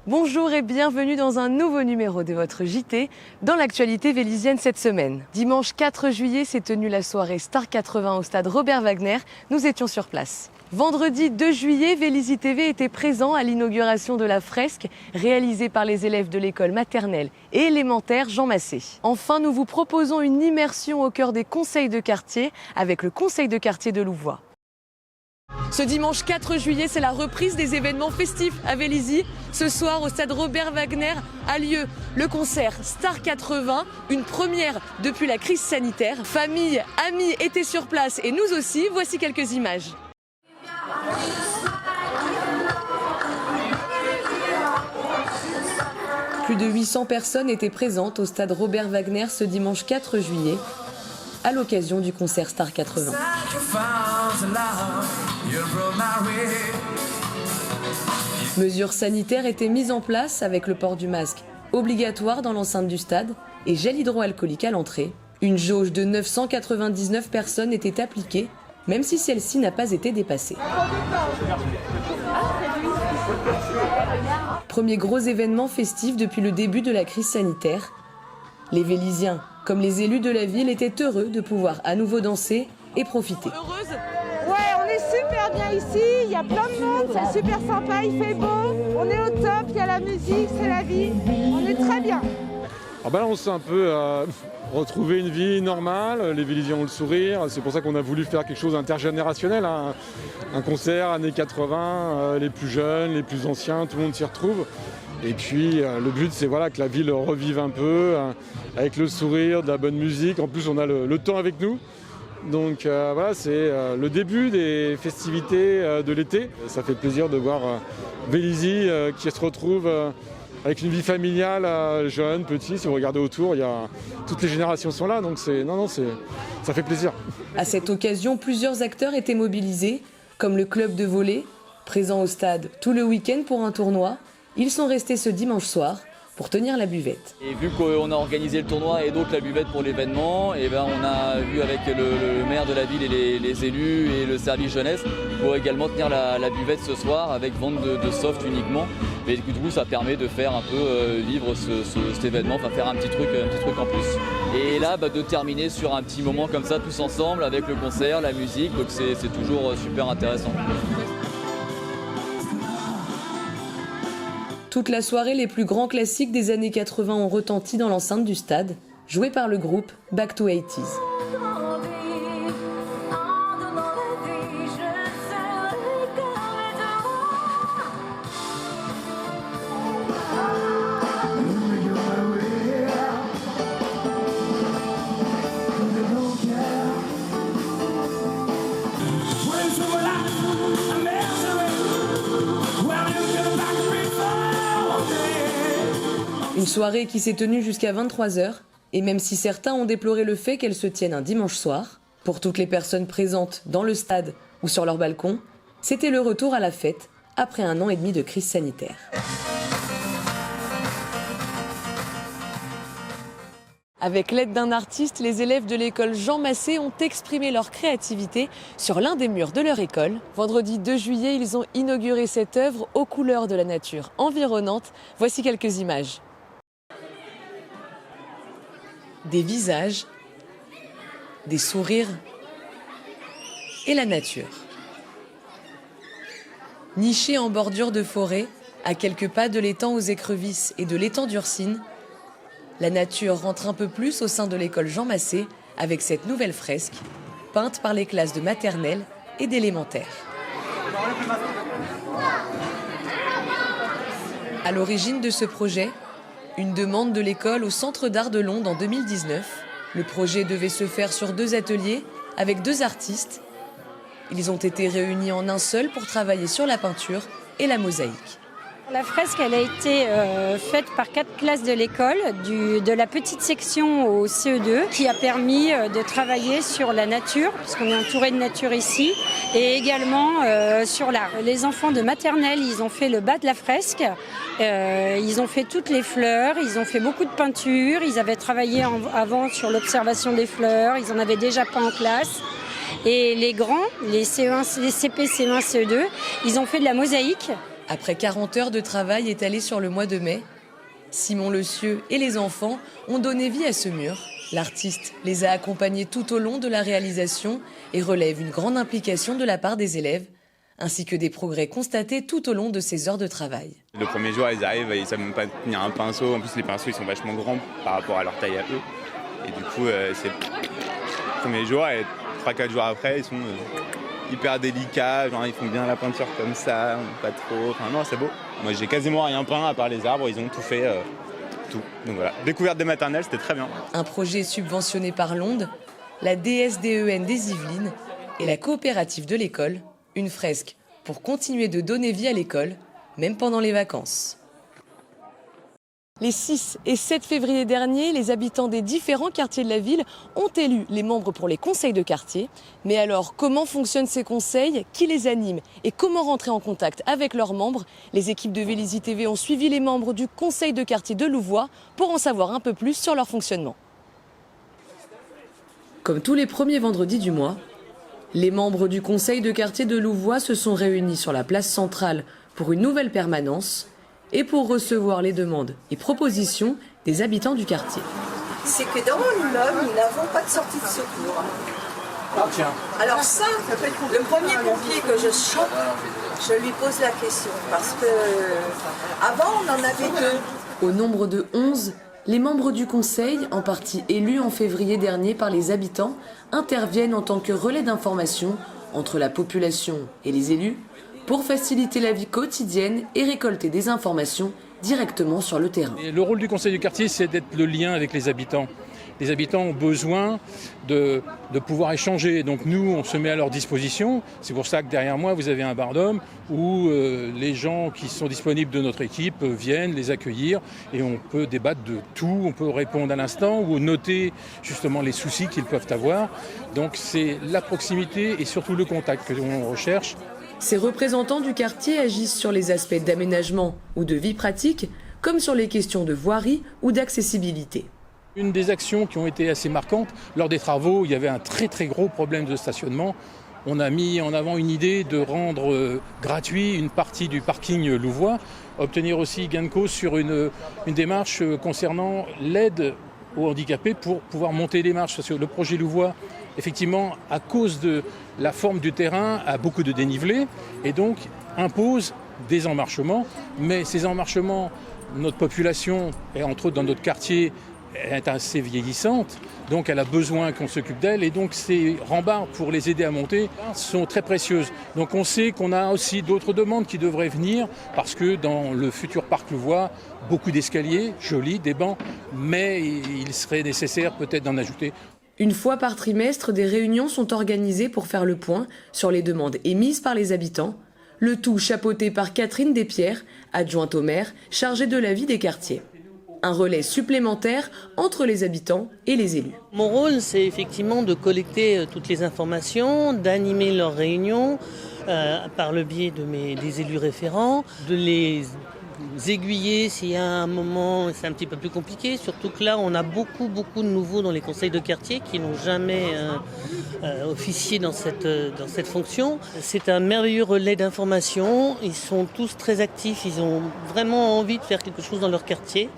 Bonjour et bienvenue dans un nouveau numéro de votre JT dans l'actualité vélisienne cette semaine. Dimanche 4 juillet s'est tenue la soirée Star 80 au stade Robert Wagner. Nous étions sur place. Vendredi 2 juillet, Vélizy TV était présent à l'inauguration de la fresque réalisée par les élèves de l'école maternelle et élémentaire Jean Massé. Enfin, nous vous proposons une immersion au cœur des conseils de quartier avec le conseil de quartier de Louvois. Ce dimanche 4 juillet, c'est la reprise des événements festifs à Vélizy. Ce soir, au stade Robert Wagner, a lieu le concert Star 80, une première depuis la crise sanitaire. Famille, amis étaient sur place et nous aussi. Voici quelques images. Plus de 800 personnes étaient présentes au stade Robert Wagner ce dimanche 4 juillet à l'occasion du concert Star 80. Mesures sanitaires étaient mises en place avec le port du masque obligatoire dans l'enceinte du stade et gel hydroalcoolique à l'entrée. Une jauge de 999 personnes était appliquée, même si celle-ci n'a pas été dépassée. Premier gros événement festif depuis le début de la crise sanitaire. Les Véliziens, comme les élus de la ville, étaient heureux de pouvoir à nouveau danser et profiter. Ouais, on est super bien ici, il y a plein de monde, c'est super sympa, il fait beau, on est au top, il y a la musique, c'est la vie, on est très bien. Ah ben là, on s'est un peu retrouvé une vie normale, les Véliziens ont le sourire, c'est pour ça qu'on a voulu faire quelque chose d'intergénérationnel, hein. Un concert années 80, les plus jeunes, les plus anciens, tout le monde s'y retrouve. Et puis le but c'est voilà, que la ville revive un peu, avec le sourire, de la bonne musique, en plus on a le temps avec nous. Donc voilà, c'est le début des festivités de l'été. Ça fait plaisir de voir Vélizy qui se retrouve avec une vie familiale, jeune, petit. Si vous regardez autour, toutes les générations sont là, donc ça fait plaisir. À cette occasion, plusieurs acteurs étaient mobilisés, comme le club de volley, présent au stade tout le week-end pour un tournoi. Ils sont restés ce dimanche soir pour tenir la buvette. Et vu qu'on a organisé le tournoi et donc la buvette pour l'événement, et ben on a vu avec le maire de la ville et les élus et le service jeunesse pour également tenir la buvette ce soir avec vente de soft uniquement. Mais du coup ça permet de faire un peu vivre cet événement, enfin faire un petit truc en plus. Et là de terminer sur un petit moment comme ça tous ensemble avec le concert, la musique, donc c'est toujours super intéressant. Toute la soirée, les plus grands classiques des années 80 ont retenti dans l'enceinte du stade, joués par le groupe Back to 80s. Une soirée qui s'est tenue jusqu'à 23h, et même si certains ont déploré le fait qu'elle se tienne un dimanche soir, pour toutes les personnes présentes dans le stade ou sur leur balcon, c'était le retour à la fête après 1 an et demi de crise sanitaire. Avec l'aide d'un artiste, les élèves de l'école Jean Massé ont exprimé leur créativité sur l'un des murs de leur école. Vendredi 2 juillet, ils ont inauguré cette œuvre aux couleurs de la nature environnante. Voici quelques images. Des visages, des sourires et la nature. Nichés en bordure de forêt, à quelques pas de l'étang aux écrevisses et de l'étang d'Ursine, la nature rentre un peu plus au sein de l'école Jean Massé avec cette nouvelle fresque, peinte par les classes de maternelle et d'élémentaire. À l'origine de ce projet, une demande de l'école au Centre d'art de Londres en 2019. Le projet devait se faire sur 2 ateliers avec 2 artistes. Ils ont été réunis en un seul pour travailler sur la peinture et la mosaïque. La fresque elle a été faite par 4 classes de l'école, de la petite section au CE2, qui a permis de travailler sur la nature, puisqu'on est entouré de nature ici, et également sur l'art. Les enfants de maternelle, ils ont fait le bas de la fresque, ils ont fait toutes les fleurs, ils ont fait beaucoup de peinture, ils avaient travaillé avant sur l'observation des fleurs, ils en avaient déjà peint en classe. Et les grands, les CE1, les CP, CE1, CE2, ils ont fait de la mosaïque. Après 40 heures de travail étalées sur le mois de mai, Simon Le Cieux et les enfants ont donné vie à ce mur. L'artiste les a accompagnés tout au long de la réalisation et relève une grande implication de la part des élèves, ainsi que des progrès constatés tout au long de ces heures de travail. Le premier jour, ils arrivent, ils ne savent même pas tenir un pinceau. En plus, les pinceaux, ils sont vachement grands par rapport à leur taille à eux. Et du coup, c'est le premier jour et 3-4 jours après, ils sont hyper délicats. Genre, ils font bien la peinture comme ça, pas trop. Enfin, non, c'est beau. Moi, j'ai quasiment rien peint à part les arbres. Ils ont tout fait, tout. Donc voilà, découverte des maternelles, c'était très bien. Un projet subventionné par l'Onde, la DSDEN des Yvelines et la coopérative de l'école. Une fresque pour continuer de donner vie à l'école, même pendant les vacances. Les 6 et 7 février dernier, les habitants des différents quartiers de la ville ont élu les membres pour les conseils de quartier. Mais alors, comment fonctionnent ces conseils? Qui les anime? Et comment rentrer en contact avec leurs membres? Les équipes de Vélizy TV ont suivi les membres du conseil de quartier de Louvois pour en savoir un peu plus sur leur fonctionnement. Comme tous les premiers vendredis du mois, les membres du conseil de quartier de Louvois se sont réunis sur la place centrale pour une nouvelle permanence et pour recevoir les demandes et propositions des habitants du quartier. C'est que dans mon immeuble, nous n'avons pas de sortie de secours. Alors ça, le premier pompier que je chope, je lui pose la question parce que avant on en avait 2. Au nombre de 11, les membres du conseil, en partie élus en février dernier par les habitants, interviennent en tant que relais d'information entre la population et les élus pour faciliter la vie quotidienne et récolter des informations directement sur le terrain. Et le rôle du conseil du quartier, c'est d'être le lien avec les habitants. Les habitants ont besoin de pouvoir échanger. Donc nous, on se met à leur disposition. C'est pour ça que derrière moi, vous avez un bar d'hommes où les gens qui sont disponibles de notre équipe viennent les accueillir et on peut débattre de tout. On peut répondre à l'instant ou noter justement les soucis qu'ils peuvent avoir. Donc c'est la proximité et surtout le contact que l'on recherche. Ces représentants du quartier agissent sur les aspects d'aménagement ou de vie pratique, comme sur les questions de voirie ou d'accessibilité. Une des actions qui ont été assez marquantes, lors des travaux, il y avait un très gros problème de stationnement. On a mis en avant une idée de rendre gratuit une partie du parking Louvois, obtenir aussi gain de cause sur une démarche concernant l'aide aux handicapés pour pouvoir monter les marches. Parce que le projet Louvois, effectivement, à cause de la forme du terrain, a beaucoup de dénivelé et donc impose des emmarchements. Mais ces emmarchements, notre population, et entre autres dans notre quartier, est assez vieillissante, donc elle a besoin qu'on s'occupe d'elle et donc ces rambardes pour les aider à monter sont très précieuses. Donc on sait qu'on a aussi d'autres demandes qui devraient venir parce que dans le futur parc Louvois, beaucoup d'escaliers, jolis, des bancs, mais il serait nécessaire peut-être d'en ajouter. Une fois par trimestre, des réunions sont organisées pour faire le point sur les demandes émises par les habitants, le tout chapeauté par Catherine Despierres, adjointe au maire, chargée de la vie des quartiers. Un relais supplémentaire entre les habitants et les élus. Mon rôle, c'est effectivement de collecter toutes les informations, d'animer leurs réunions par le biais des élus référents, de les aiguiller s'il y a un moment, c'est un petit peu plus compliqué, surtout que là, on a beaucoup de nouveaux dans les conseils de quartier qui n'ont jamais officié dans cette fonction. C'est un merveilleux relais d'information, ils sont tous très actifs, ils ont vraiment envie de faire quelque chose dans leur quartier.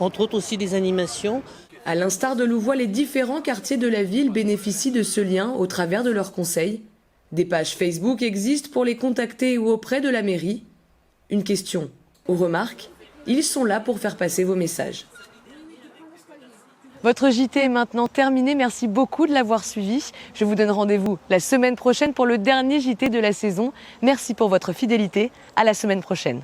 Entre autres aussi des animations. À l'instar de Louvois, les différents quartiers de la ville bénéficient de ce lien au travers de leurs conseils. Des pages Facebook existent pour les contacter ou auprès de la mairie. Une question ou remarque, ils sont là pour faire passer vos messages. Votre JT est maintenant terminé, merci beaucoup de l'avoir suivi. Je vous donne rendez-vous la semaine prochaine pour le dernier JT de la saison. Merci pour votre fidélité, à la semaine prochaine.